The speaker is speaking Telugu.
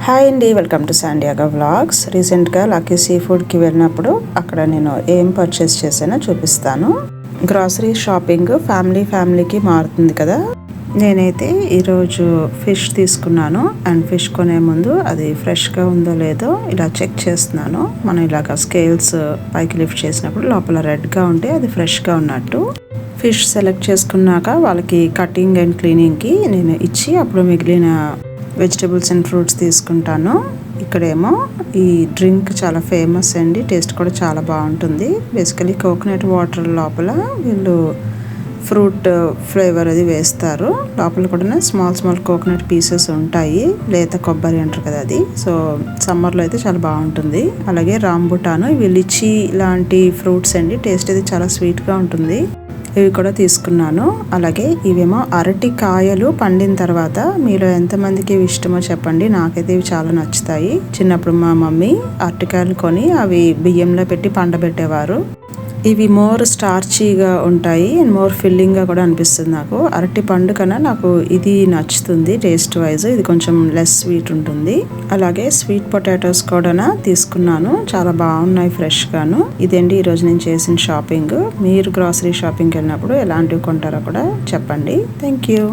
హాయ్ అండి, వెల్కమ్ టు శాండియాగా వ్లాగ్స్. రీసెంట్గా లక్కీ సీ ఫుడ్కి వెళ్ళినప్పుడు అక్కడ నేను ఏం పర్చేస్ చేశానో చూపిస్తాను. గ్రాసరీ షాపింగ్ ఫ్యామిలీకి మారుతుంది కదా. నేనైతే ఈరోజు ఫిష్ తీసుకున్నాను. అండ్ ఫిష్ కొనే ముందు అది ఫ్రెష్గా ఉందో లేదో ఇలా చెక్ చేస్తున్నాను. మనం ఇలాగ స్కేల్స్ పైకి లిఫ్ట్ చేసినప్పుడు లోపల రెడ్గా ఉంటే అది ఫ్రెష్గా ఉన్నట్టు. ఫిష్ సెలెక్ట్ చేసుకున్నాక వాళ్ళకి కటింగ్ అండ్ క్లీనింగ్కి నేను ఇచ్చి అప్పుడు మిగిలిన వెజిటబుల్స్ అండ్ ఫ్రూట్స్ తీసుకుంటాను. ఇక్కడేమో ఈ డ్రింక్ చాలా ఫేమస్ అండి, టేస్ట్ కూడా చాలా బాగుంటుంది. బేసికలీ కోకోనట్ వాటర్ లోపల వీళ్ళు ఫ్రూట్ ఫ్లేవర్ అది వేస్తారు. లోపల కూడా స్మాల్ కోకోనట్ పీసెస్ ఉంటాయి. లేత కొబ్బరి అంటారు కదా అది. సో సమ్మర్లో అయితే చాలా బాగుంటుంది. అలాగే రాంబుటాను, ఇవి లిచీ లాంటి ఫ్రూట్స్ అండి. టేస్ట్ అయితే చాలా స్వీట్గా ఉంటుంది. ఇవి కూడా తీసుకున్నాను. అలాగే ఇవేమో అరటి కాయలు పండిన తర్వాత మీలో ఎంతమందికి ఇవి ఇష్టమో చెప్పండి. నాకైతే ఇవి చాలా నచ్చుతాయి. చిన్నప్పుడు మా మమ్మీ అరటికాయలు కొని అవి బియ్యంలో పెట్టి పండబెట్టేవారు. ఇవి మోర్ స్టార్చీగా ఉంటాయి అండ్ మోర్ ఫిల్లింగ్గా కూడా అనిపిస్తుంది నాకు. అరటి పండు కన్నా నాకు ఇది నచ్చుతుంది టేస్ట్ వైజ్. ఇది కొంచెం లెస్ స్వీట్ ఉంటుంది. అలాగే స్వీట్ పొటాటోస్ కూడా తీసుకున్నాను. చాలా బాగున్నాయి ఫ్రెష్గాను. ఇదేంటి ఈరోజు నేను చేసిన షాపింగ్. మీరు గ్రాసరీ షాపింగ్కి వెళ్ళినప్పుడు ఎలాంటివి కొంటారో కూడా చెప్పండి. Thank you.